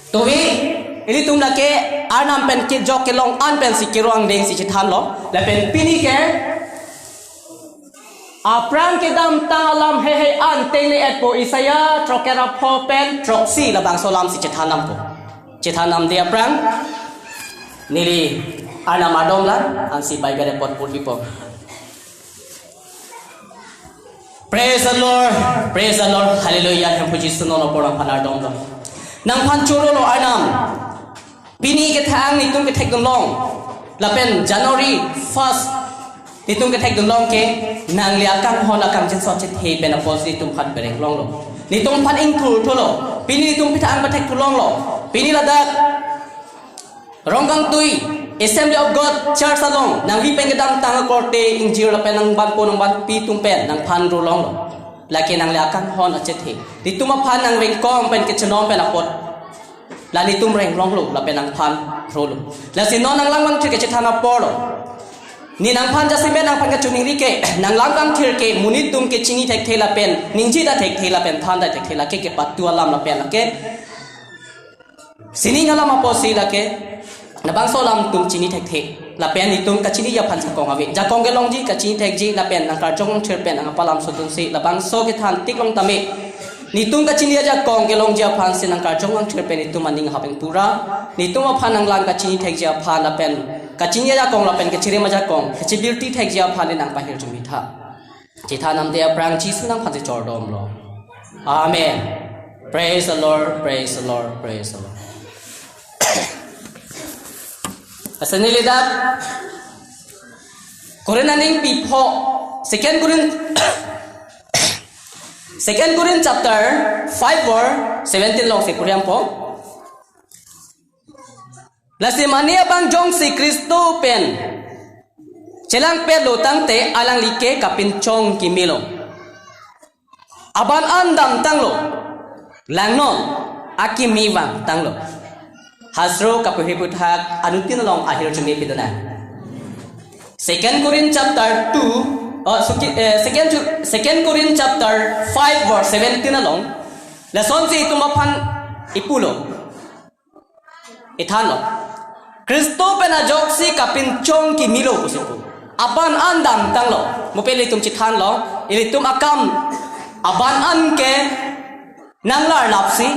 Towi ini tum lake anam pen ke jok ke long an pen si kiruang deng si chithan lo la pen pini ke aprang ke dam talam he he an tele et po Isaya trokera pho pen troksi la bang solam si chithanam po chithanam dia aprang nili anam adom lan an si Bible pot putih po. Praise the Lord, hallelujah. Yang puji sunono porang panardom dom. Nang panchuro lo anam pini ke thang ni tum ke thek dong long lapen January 1st ni tum ke thek dong long ke nang lia kang hon akang jen so chet he ben apos ni tum phat bereng long lo ni tum phat ing thur tholo pini ni tum pitang ba thek tu long lo pini ladak ronggang tui Assembly of God Church along nang vi peng gedam tang korte ing jir lapen nang ban po nang ban pi tum pen nang phan ro long lo laki nang lia kang hon a chet he ni tum phan nang weng kom pen ke chenom pen apot la ni tum reng long lo la pen nang phan ro lo la si non nang lang mang thir ke chithana poro ni nang phan ja simen nang phan ka chuning ri ke nang lang kang thir ke munit tum ke chini thek thela pen ningji da thek thela pen than da thek thela ke patu alam la pen la ke sini ngala ma po si la ke na bang so lam tum chini thek thek la pen ni tum ka chini ya phan sa kong ave ja kong ke long ji ka chini thek ji la pen nang ka jong thir pen nang palam so tum si la bang so ke than tik long tame ni tum ka chini ja kong ke long ja phan sin nang ka jong lang thir pen ni tum aning hapeng pura ni tum phan nang lang ka chini thek ja phan la pen ka chini ja kong la pen ke chire ma ja kong ke chibilti thek ja phan nang pa hir jumi tha chitha nam de prang chi su nang phan se chor dom lo amen. Praise the Lord, praise the Lord, praise the Lord. Asanilidap Korenaning pipo Second Korean chapter 5 verse 17 long si Korean po lasi mania bang jong si Kristo pen chelang pe lotang te alang like kapin chong kimilo aban andam tanglo langnon akimiwang tanglo hasro kapuhiputhak anutin long ahir chumi pidana Second Korean chapter 2 Second Korean chapter 5 verse 17 along lesson si tumaphan ipulo ithano Kristo pena joksi kapin chong ki milo kusipu aban andam tanglo mopeli tum chithan lo ili tum akam aban an ke nanglar lapsi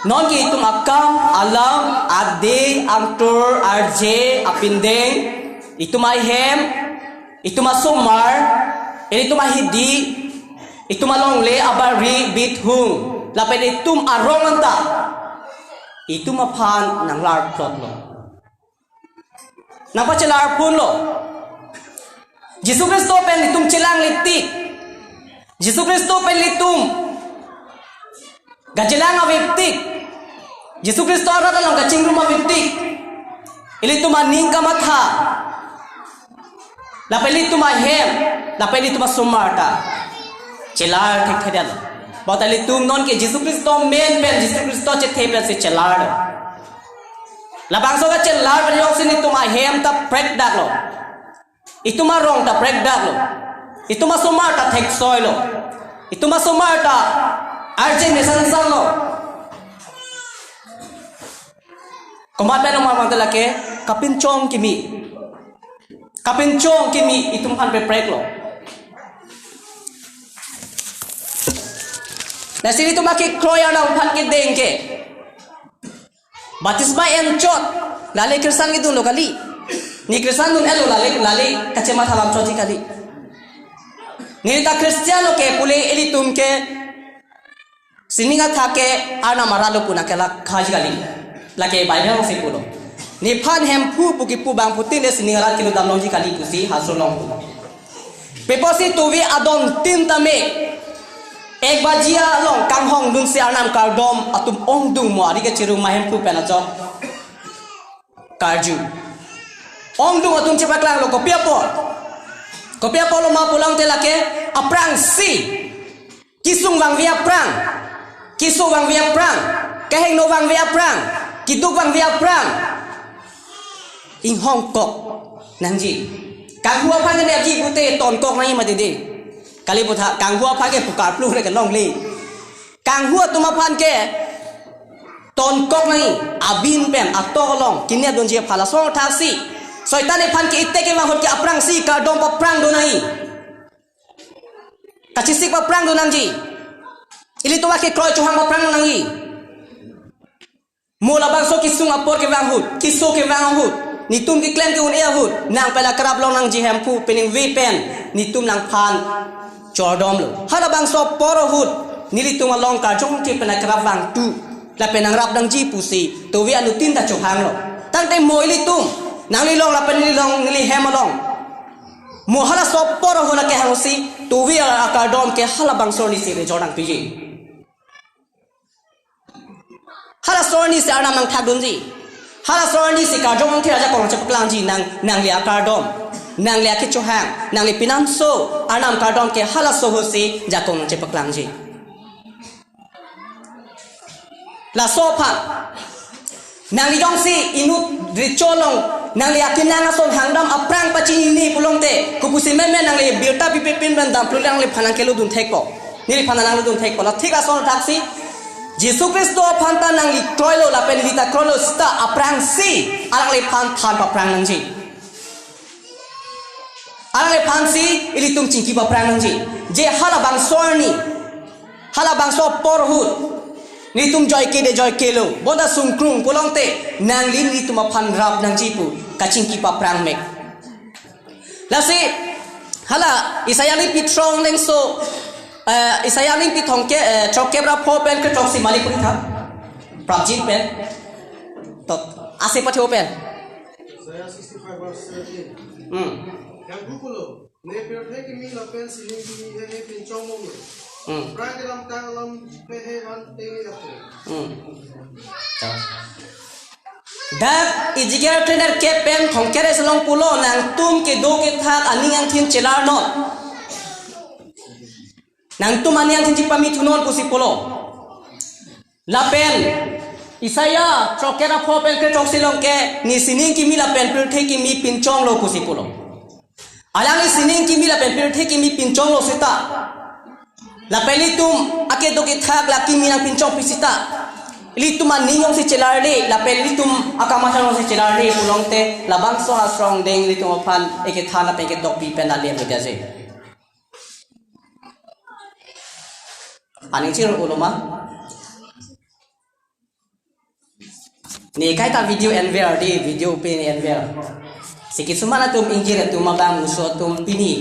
non ki tum akam alam ade angtur arje apindeng itu mahem itu masumar itu mahidi itu malongle abari bithung lapen itum arong anta itu maphan nanglar plot lo napa celar pun lo Jesus Kristo pen itum celang litik Jesus Kristo pen litum gajelang awiptik Jesus Kristo rata lang gacing rumah wiptik ili tumaning kamatha lapeli tumahem lapeli tumassumarta celar thek thedal botali tum non ke Jesus Kristo men Jesus Kristo che thepla se celar labang so ga celar ba yok sini tumahem ta prek dak lo itu marong ta prek dak lo itu masumarta thek soy lo itu masumarta arje mesan san lo komat pe nomor mantala ke kapinchong kimi itum han pe prek lo na sini tu maki kroya na phan ke dengke batisma en chot lale krisan ki dun lo kali ni krisan dun elo lale kachema thalam choti kali ni ta kristiano ke pule eli tum ke sininga thake ana maralo puna kala khaji kali lake Bible si pulo ni phan hem phu puki pu bang putin ne siningala kilo dam long ji kali kusi hasolong peposi tuwi adon tin tame ek bajia long kang hong dun se anam kardom atum ong dung mo ari ke chiru mahem pu pena cho karju ong dung atum chepa klang lo kopia po lo ma pulang te lake aprang si kisung wang via prang kisu wang via prang kaheng no wang via prang kitu wang via prang ing hong kok nangji kang hua phan ne ji pute ton kok nai ma de kali putha kang hua pha ke pukar plu re ke long li kang hua tuma phan ke ton kok nai abin pen ato long kinia don je phala song taksi soitan e phan ki itte ke ma hot ki aprang si ka dom pa prang do nai kachisik pa prang do nangji ili to wa ke kroi chuhang pa prang nangi mola bang so ki sung apor ke wang hut ki so ke wang hut ni tum ki klem ke un e hut nang pela krap long nang ji hem pu pening vi pen ni tum nang phan chordom lo hala bang so por hut nili tung along ka jong ki pena krap wang tu la penang rap dang ji pusi to wi anu tin ta chuhang lo tang te moi li tum nang li long la pen li long li hem long mo hala so por ho la ke hausi to wi ka dom ke hala bang so ni si re jordang piji hala sorni se ana mang thak dunji hala sorni se ka jong thira ja kong chep klang ji nang lia ka dom nang lia ke chuhang nang li pinam so anam ka dom ke hala so ho se ja kong chep klang ji la so pha nang li jong si inu ri cholong nang li akin nang so hangdam aprang pachi ni pulong te ku pusi men nang li birta pi pin ban dam pulang li phanang kelu dun thek ko ni li phanang dun thek ko la thika so taksi Jesu Kristo phanta nang li kroilo la pen lita kroilo sta aprang si alang li phan than pa prang nang ji alang li phan si ili tum chingki pa prang nang ji je hala bang sorni hala bang so por hut ni tum joy ke lo boda sung krung polong te nang li ni tum phan rap nang ji pu ka chingki pa prang mek la si hala isaya li pitrong leng so Isaya ling pi thong ke chok ke bra pho pen ke chok si malik puri tha prabjit pen to ase pa thio pen Isaiah 65 verse 17 yang bukulo ne per the ki mi la pen siling ki he pin chong mo pra ke lam tang lam pe he han te ni apko dak ijiger trainer ke pen thong ke res long pulo nang tum ke do ke thak ani ang thin chelar no nang tu mani ang tinji pami tunon pusi polo lapen Isaya chokera pho pen ke chok silong ke ni sining ki mi lapen pir the ki mi pin chong lo pusi polo alang ni sining ki mi lapen pir the ki mi pin chong lo sita lapen li tum ake do ki thak la ki mi nang pin chong pisita li tum an ningong si chelar le lapen li tum akama chang si chelar le pulong te labang so ha strong deng li tum phan eke thana pe ke dok pi pen la le me ja je Aning chiro uloma ni kai ta video enver di video pin enver sikit sumana tum injir tum mabang muso tum pini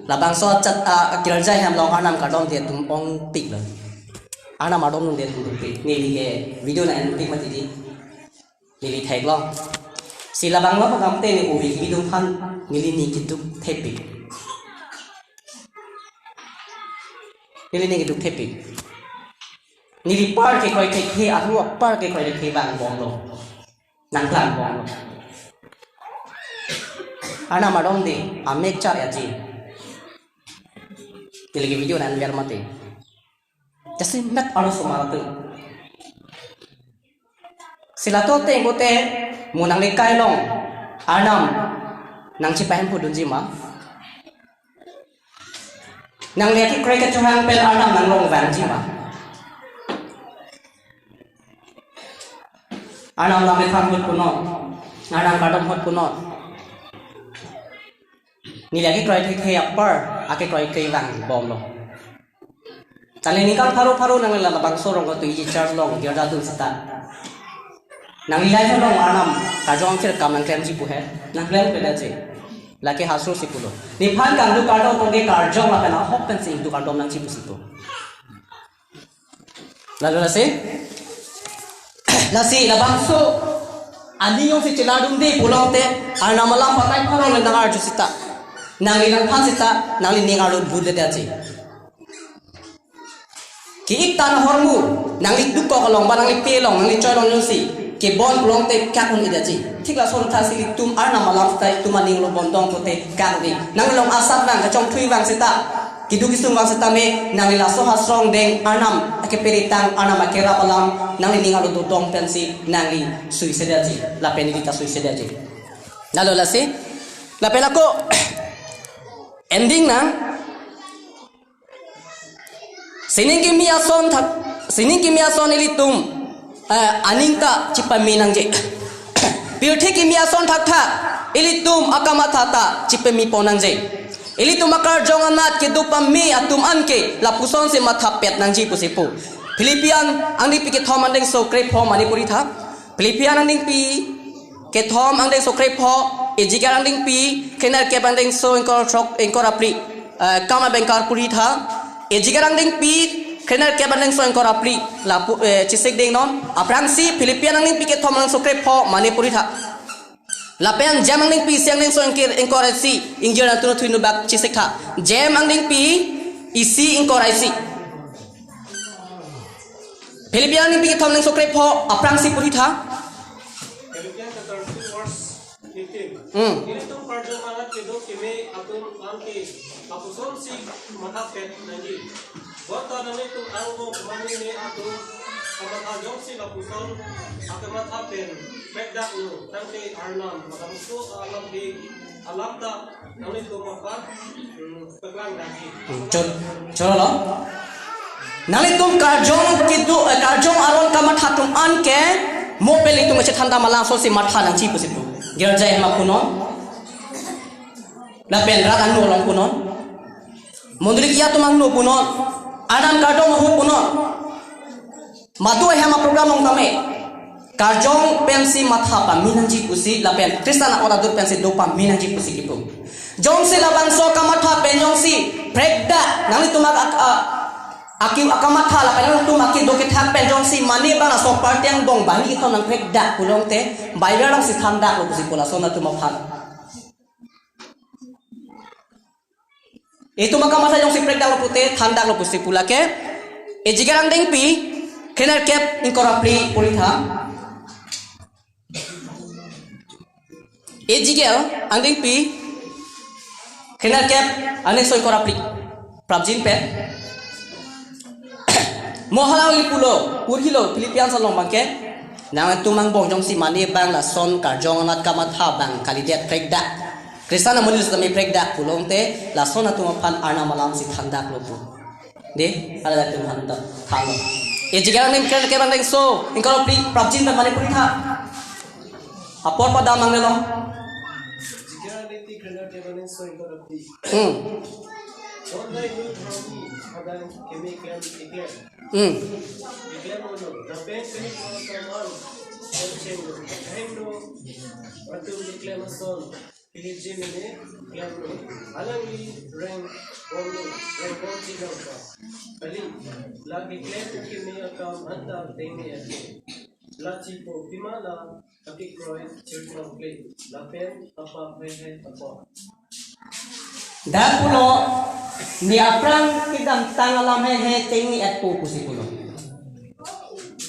labang so chat kirja ham long anam ka dom de tum ong pik la anam adom de tum pik ni li ke video na en pik mati di ni li thek lo si labang lo pagam te ni ubi video phan ni li ni kituk thepik Nili ni duk tepi. Nili par ke koi ke atu par ke koi ke bang bong lo. Nang plan bong lo. Ana madong de amek cha ya ji. Nili video nan biar mati. Jadi nak alu semua tu. Silato te ngote munang le kai long. Anam nang cipahem pudun jima. Nang lihat kira ke cuhang pel anam nang long van jima. Anam lame tham hut punot. Anam kadam hut punot. Ni lagi kira ke upper ake kira ke van bom lo. Cale ni kan paru nang la bang sorong ko tu i charge long dia datu sita. Nang ilai long anam kajong kir kam nang klem ji pu he. Nang klem pela je. Laki hasil si pulo. Ni pan kang du kardo to ge karjong la kana hop pen sing du kardo nang ci pusito. Lalu nasi labang so andi yung si ciladum de pulong te ana malam pakai parol le nang arju sita. Nang linang pan sita nang lining ardo bude de aci. Ki ik tan hormu nang lik du ko kalong ba nang lik pelong nang lik choy long yung si ke bon pulong te kakun idaji. Tikla son thasi tum arna malam tai tumaning lo bondong pote kakdi nang long asap nang ka chong thui wang sita kidu kisum wang sita me nang la so hasrong deng anam ake peritang anam akera palam nang ni ngalo do dong pensi nang li suicide aji la penita suicide aji nalo la si la pelako ending nang sining kimi ason ili tum aningta cipami nang je pirthi ki mia son thak thak ilitum akamatata cipami ponang je ilitum akar jonganat ke dupami atum anke la puson se matha pet nang ji pusipu Philippian angding pi ke thom andeng so krep pho manipuri tha Philippian angding pi ke thom angdeng so krep pho ejigar angding pi kenar ke bandeng so engkor trok engkor apri kama bengkar puri tha ejigar angding pi kenar ke bandeng so engkor apri la chisik ding non aprang si Philippian angding pi ke thom angdeng so krep pho manipuri tha lapen jam angding pi siang ding so engkor si ingjer atu thuinu bak chisik tha jam angding pi isi engkor isi Philippian angding pi ke thom angdeng so krep pho aprang si puri tha Philippians chapter 2 verse 15. Ini tuh perjuangan kita kini atum angki apuson si mata pet nanti. Buat tadi itu anggo kemana ini atum kamat ajong si apuson akamat apen pekdak lu nanti arnam maka musuh alam di alam tak nanti itu makan peklang lagi. Coba Nalitum karjong kitu karjong aron kamat hatum anke mopel itu macam thanda malang so si matha nang chi pusipu gerjai ma kunon la penra anu long kunon mondri kia tu mangnu kunon adam karjong hu kunon madu hema program ong kame karjong pensi matha pa minang chi pusi la pen kristana ora dur pensi do pa minang chi pusi kipu jong se la bang so kamatha penjong si prekda nang itu mak Aki akamatha la pelong tu maki doke thak penjong si mani bana so partiang bong bani to nang pek dak pulong te bayra rong si thanda lo si pola so na tu maphan itu makamatha jong si pek dak lo pute thanda lo pusi pula ke e jigarang deng pi kenar kep inkorapri pulitha e jigel anding pi kenar kep ane so inkorapri prabjin pe Mohalang lipulo, urhilo Philippians along bangke, nang tumang bong jong si mani bang la son karjong anat kamatha bang kalidet prekda. Kristana monil sami prekda pulong te la son atu mapan arna malam si thanda klopu. De ala tum handa thalo. E jigarang nim ke bang deng so, ingkalo prabjin ba mani puri tha. Apor pada mangelo. Jigarang nim ti kena ke bang so ingkalo pri. Online new program adan chemical declare. Declare mono. The pen kini program change. Hendo atu declare mason. Pilih ini yang alangi rank bono rank bonci langka. Kali lagi declare kini akan anda tengni ati. Laci po pimala tapi kroy circle play. La pen apa mehe apa. Dah pulo ni aprang kidam tangalam he tengi at po pusipulo.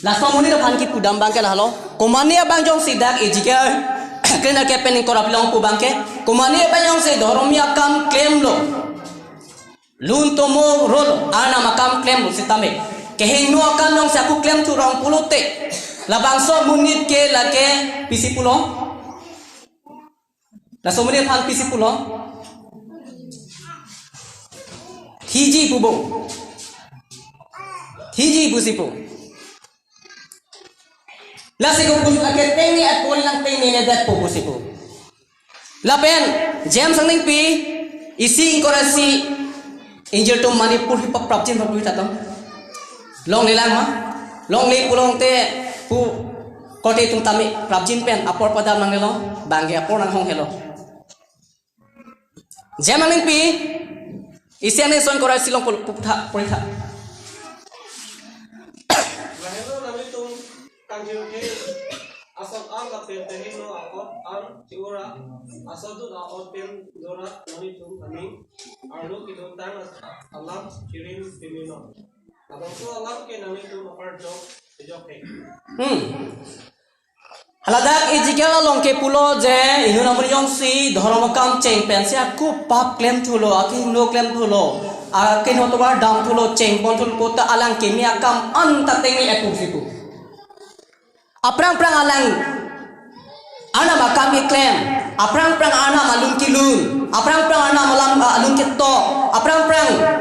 Laso muni do phanki pudam bangke la halo. Komani abang jong sidak ejika kena kepen korap long pu bangke. Komani abang jong se doromia kam claim lo. Lun tomo rol ana makam claim lo sitame. Kehing no akan jong se aku claim tu rong pulote. Labang so munit ke lake pisipulo. Laso muni phan pisipulo. Hiji bubo, hiji busipo. Lasi ko bus aket tengi at pol lang tengi ne dat po busipo. Lapen jam sangning pi isi inkorasi injer to manipur hipap prapjin babu tatam. Long lelang ma, long le pulong te pu kote tung tami prapjin pen apor pada mangelo bangge apor nang hong helo. Jam sangning pi isi ane soin korai silong pulitha. Lahelo nami tung kanjil ke asal ang kapel tehino akot ang ciura asal tu akot pen dorat nami tung kami arlo kita tang alam kirim timino. Abang tu alam ke nami tung apar jok jok ke. Haladak ejikela longke pulo je inu namri yong si dhorom kam cheng pensi aku pap klem thulo aki no klem thulo aki no tobar dam thulo cheng pon thul kota alang kemi akam anta tengi aku siku aprang prang alang ana makam klem aprang ana malung kilun aprang ana malam alung ketto aprang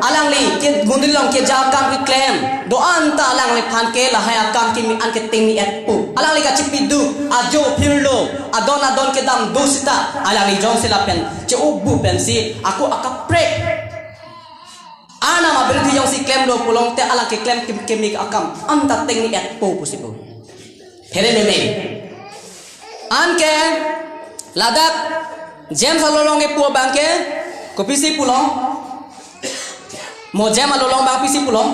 alang li ke gundilong ke jakam ke claim doan ta alang li phan ke la haya kam ki mi an ke ting ni et pu alang li ka chipidu ajo phirlo adon ke dam dosita alang li jong sila pen che ubu pen si aku akaprek ana ma berthi jong si claim lo pulong te alang ke claim ke mi akam anta ting ni et pu pusipu hele me an ke ladak James alolong ke pu bangke ko pisi pulong mo jam alolong bang pisi pulong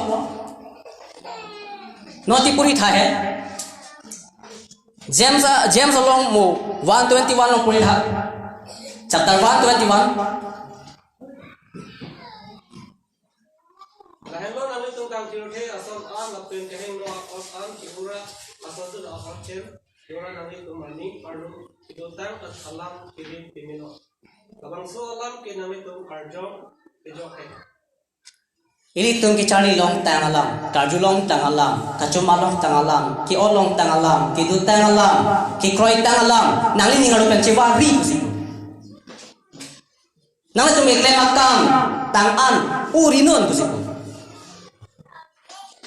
noti puri tha hai James along mo 121 long puri tha chapter 121 Lahelo nami tu kang kiruthe asal an lapin kahing no akos an kibura asal tu akos chen kibura nami tu mani paru idutang at alam kirim pimino kabang so alam ke nami tu karjo kejoke Ili tung ki chari long tang alam, karju long tang alam, kacuma long tang alam, ki olong tang alam, ki du tang alam, ki kroi tang alam, nangli ningalu pen cewa ri kusiku. Nangli tu mekle makam tang an urinon kusiku.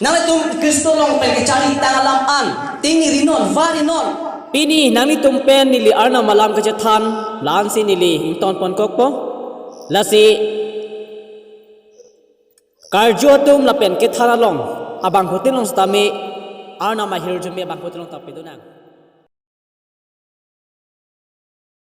Nangli tu Kristo long pen ki chari tang alam an tingi rinon varinon. Pini nami tumpen nili arna malam kejatan lansi nili hington pon kokpo lasi karjo tum lapen ke thana long abang hotel long stame arna mahir jumi abang hotel long tapi donang